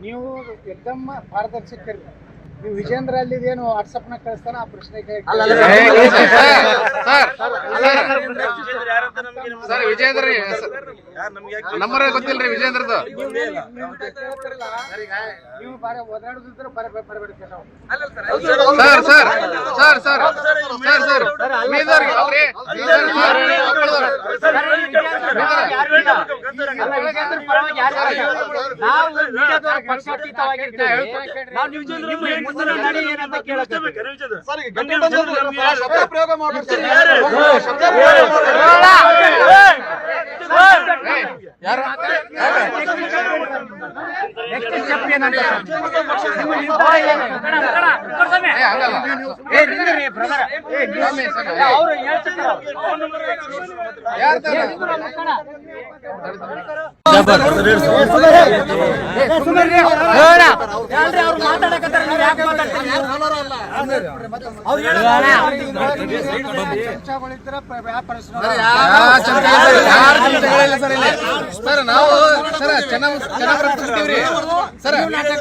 ನೀವು ಎಕ್ದಮ್ ಪಾರದರ್ಶಕರು. ನೀವು ವಿಜೇಂದ್ರ ಅಲ್ಲಿದೇನು ವಾಟ್ಸಪ್ ನ ಕಳಿಸ್ತಾನ ಆ ಪ್ರಶ್ನೆ ಸರ್ ವಿಜೇಂದ್ರ ನಂಬರ್ ಗೊತ್ತಿಲ್ರಿ ವಿಜೇಂದ್ರದ್ದು. ನೀವು ಬಾರಿ ಓದಾಡುದಿದ್ರೆ ಬರಬೇಡಿ sir sir sir sir sir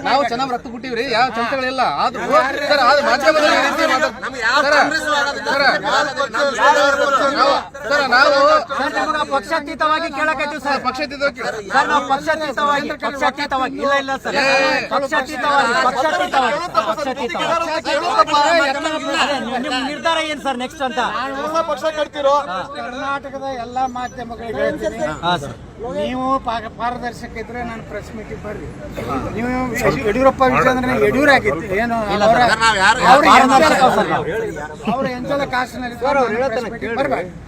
ನಾವು ಚೆನ್ನಾಗಿ ರಕ್ತ ಕೊಟ್ಟಿವ್ರಿ, ಯಾವ ಚಮಚಗಳಿಲ್ಲ. ಆದ್ರೂ ಸರ್ ಅದು ಮಾಧ್ಯಮದಲ್ಲಿ ನಾವು ಪಕ್ಷಾತೀತವಾಗಿ ಕೇಳಕತ್ತೀವಿ ಸರ್. ಪಕ್ಷಾತೀತವಾಗಿ ಇಲ್ಲ ಇಲ್ಲ ಸರ್, ನಿಮ್ಮ ನಿರ್ಧಾರ ಏನ್ ಸರ್ ನೆಕ್ಸ್ಟ್ ಅಂತ? ಪಕ್ಷ ಕಟ್ತಿರೋ ಕರ್ನಾಟಕದ ಎಲ್ಲಾ ಮಾಧ್ಯಮಗಳಿಗೆ ಹೇಳ್ತೀನಿ, ನೀವು ಪಾರದರ್ಶಕ ಇದ್ರೆ ನಾನು ಪ್ರೆಸ್ ಮೀಟಿಂಗ್ ಬರ್ರಿ. ನೀವು ಯಡಿಯೂರಪ್ಪ ವಿಜೇಂದ್ರ ಯಡಿಯೂರ್ ಆಗಿತ್ತು ಏನು ಅವ್ರ ಎಂಚಲ ಕಾಸ್ಟ್ನಲ್ಲಿ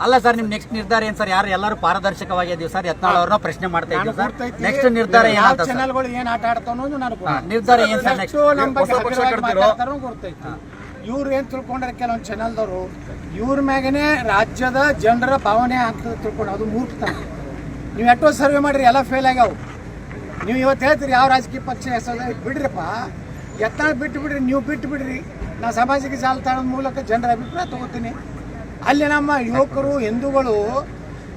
ಅಲ್ಲ ಸರ್, ನಿಮ್ ನೆಕ್ಸ್ಟ್ ನಿರ್ಧಾರ ಏನ್ ಸರ್? ಯಾರು ಎಲ್ಲರೂ ಪಾರದರ್ಶಕವಾಗಿ ಇದೀವಿ ಸರ್, ಯತ್ನಾಳ್ ಅವ್ರನ್ನ ಪ್ರಶ್ನೆ ಮಾಡ್ತಾ ಇದ್ದೀವಿ ಸರ್. ನೆಕ್ಸ್ಟ್ ನಿರ್ಧಾರ ಏನಾಗ್ತದೆ? ಚಾನೆಲ್ಗಳು ಏನ್ ಆಟ ಆಡ್ತಾವ ಅನ್ನೋದು ನನಗೆ ನಿರ್ಧಾರ ಏನ್ ಸರ್ ನೆಕ್ಸ್ಟ್? ಗೊತ್ತೈತಿ. ಇವ್ರು ಏನ್ ತಿಳ್ಕೊಂಡ್ರೆ ಕೆಲವೊಂದು ಚಾನೆಲ್ದವರು ಇವ್ರ ಮ್ಯಾಗನೆ ರಾಜ್ಯದ ಜನರ ಭಾವನೆ ಆಗ್ತದೆ ತಿಳ್ಕೊಂಡು, ಅದು ಮೂರ್ಖತನ. ನೀವು ಎಷ್ಟೋ ಸರ್ವೆ ಮಾಡಿರಿ, ಎಲ್ಲ ಫೇಲ್ ಆಗ್ಯಾವ. ನೀವು ಇವತ್ತು ಹೇಳ್ತೀರಿ ಯಾವ ರಾಜಕೀಯ ಪಕ್ಷ ಹೆಸರು ಬಿಡ್ರಿಪ್ಪ, ಯತ್ನಾಳ್ ಬಿಟ್ಟು ಬಿಡ್ರಿ, ನೀವು ಬಿಟ್ಟು ಬಿಡ್ರಿ. ನಾ ಸಾಮಾಜಿಕ ಜಾಲತಾಣದ ಮೂಲಕ ಜನರ ಅಭಿಪ್ರಾಯ ತಗೋತೀನಿ. ಅಲ್ಲಿ ನಮ್ಮ ಯುವಕರು ಹಿಂದೂಗಳು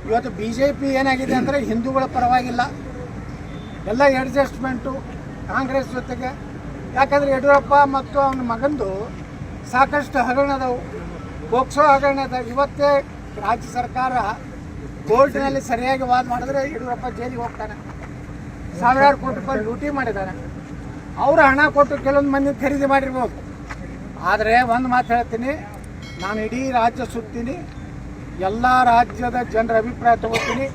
ಇವತ್ತು BJP ಏನಾಗಿದೆ ಅಂದರೆ ಹಿಂದೂಗಳ ಪರವಾಗಿಲ್ಲ, ಎಲ್ಲ ಅಡ್ಜಸ್ಟ್ಮೆಂಟು ಕಾಂಗ್ರೆಸ್ ಜೊತೆಗೆ. ಯಾಕಂದರೆ ಯಡಿಯೂರಪ್ಪ ಮತ್ತು ಅವನ ಮಗಂದು ಸಾಕಷ್ಟು ಹಗರಣದವು, ಪೋಕ್ಸೋ ಹಗರಣ ಅದ. ಇವತ್ತೇ ರಾಜ್ಯ ಸರ್ಕಾರ ಕೋರ್ಟ್ನಲ್ಲಿ ಸರಿಯಾಗಿ ವಾದ ಮಾಡಿದ್ರೆ ಯಡಿಯೂರಪ್ಪ ಜೈಲಿಗೆ ಹೋಗ್ತಾನೆ. ಸಾವಿರಾರು ಕೋಟಿ ರೂಪಾಯಿ ಲೂಟಿ ಮಾಡಿದ್ದಾನೆ. ಅವರು ಹಣ ಕೊಟ್ಟು ಕೆಲವೊಂದು ಮಂದಿ ಖರೀದಿ ಮಾಡಿರ್ಬೋದು. ಆದರೆ ಒಂದು ಮಾತು ಹೇಳ್ತೀನಿ, ನಾನು ಇಡೀ ರಾಜ್ಯ ಸುತ್ತೀನಿ, ಎಲ್ಲ ರಾಜ್ಯದ ಜನರ ಅಭಿಪ್ರಾಯ ತಗೋತೀನಿ.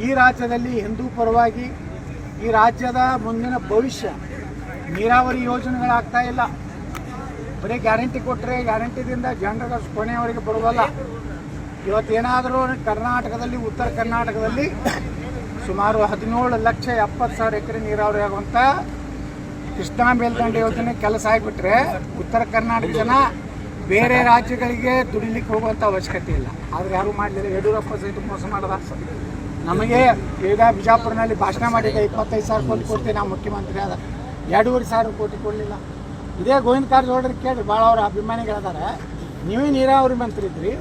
ಈ ರಾಜ್ಯದಲ್ಲಿ ಹಿಂದೂ ಪರವಾಗಿ, ಈ ರಾಜ್ಯದ ಮುಂದಿನ ಭವಿಷ್ಯ, ನೀರಾವರಿ ಯೋಜನೆಗಳಾಗ್ತಾ ಇಲ್ಲ. ಬರೀ ಗ್ಯಾರಂಟಿ ಕೊಟ್ಟರೆ ಗ್ಯಾರಂಟಿದಿಂದ ಜನರ ಕೊನೆಯವರೆಗೆ ಬರುವುದಲ್ಲ. ಇವತ್ತೇನಾದರೂ ಕರ್ನಾಟಕದಲ್ಲಿ, ಉತ್ತರ ಕರ್ನಾಟಕದಲ್ಲಿ ಸುಮಾರು 17,70,000 ಎಕರೆ ನೀರಾವರಿ ಆಗುವಂಥ ಕೃಷ್ಣಾ ಮೇಲ್ದಂಡೆ ಯೋಜನೆ ಕೆಲಸ ಆಗಿಬಿಟ್ರೆ ಉತ್ತರ ಕರ್ನಾಟಕ ಜನ ಬೇರೆ ರಾಜ್ಯಗಳಿಗೆ ದುಡಿಲಿಕ್ಕೆ ಹೋಗುವಂಥ ಅವಶ್ಯಕತೆ ಇಲ್ಲ. ಆದರೆ ಯಾರೂ ಮಾಡಲಿಲ್ಲ. ಯಡಿಯೂರಪ್ಪ ಸಹಿತ ಮೋಸ ಮಾಡದ. ನಮಗೆ ಈಗ ಬಿಜಾಪುರನಲ್ಲಿ ಭಾಷಣ ಮಾಡಿದ್ದೆ, 25,000 ಕೋಟಿ ಕೊಡ್ತೀವಿ ನಾವು ಮುಖ್ಯಮಂತ್ರಿ ಆದ, 2,500 ಕೋಟಿ ಕೊಡಲಿಲ್ಲ. ಇದೇ ಗೋವಿಂದ ಕಾರಜೋಳರಿಗೆ ಕೇಳಿ, ಭಾಳ ಅವರ ಅಭಿಮಾನಿಗಳಿದ್ದಾರೆ. ನೀವೇ ನೀರಾವರಿ ಮಂತ್ರಿ ಇದ್ರಿ,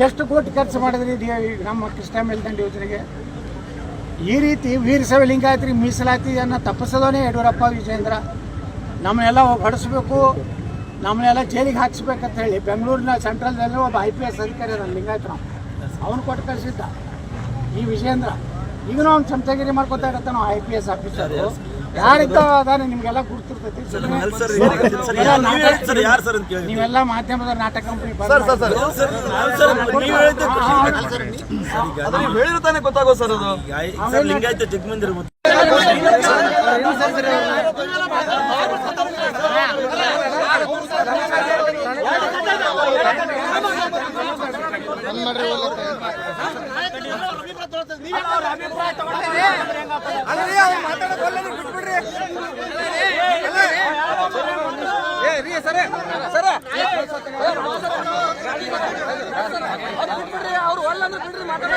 ಎಷ್ಟು ಕೋಟಿ ಖರ್ಚು ಮಾಡಿದ್ರಿ ನಮ್ಮ ಕೃಷ್ಣಾ ಮೇಲ್ದಂಡೆ ಯೋಜನೆಗೆ? ಈ ರೀತಿ ವೀರಶೈವ ಲಿಂಗಾಯತರಿಗೆ ಮೀಸಲಾತಿಯನ್ನು ತಪ್ಪಿಸೋದೇ ಯಡಿಯೂರಪ್ಪ ವಿಜೇಂದ್ರ. ನಮ್ಮನ್ನೆಲ್ಲ ಹೊಡೆಸ್ಬೇಕು, ನಮ್ಮನ್ನೆಲ್ಲ ಜೈಲಿಗೆ ಹಾಕಿಸ್ಬೇಕಂತ ಹೇಳಿ ಬೆಂಗಳೂರಿನ ಸೆಂಟ್ರಲ್ನಲ್ಲಿ ಒಬ್ಬ IPS ಅಧಿಕಾರಿ ಅದ ಲಿಂಗಾಯತರಾವ್, ಅವನು ಕೊಟ್ಟು ಕಳಿಸಿದ್ದ ಈ ವಿಜೇಂದ್ರ. ಈಗನೂ ಅವ್ನು ಚಮಚಗಿರಿ ಮಾಡ್ಕೊತಾ ಇರತ್ತಾನ IPS ಆಫೀಸರು. ಯಾರಿದ್ದಾವ ಅದಾನೆ ನಿಮ್ಗೆಲ್ಲ ಗುರ್ತಿರ್ತೈತಿ. ನೀವೆಲ್ಲ ಮಾಧ್ಯಮದ ನಾಟಕ ಕಂಪನಿ ಹೇಳಿರ್ತಾನೆ ಗೊತ್ತಾಗೋ ಸರ್. ಅದು ಲಿಂಗಾಯತ ಜಗಮಂದಿರ ಅವ್ರು ಒಳ್ಳೆ ಬಿಡ್ರಿ ಮಾತಾಡ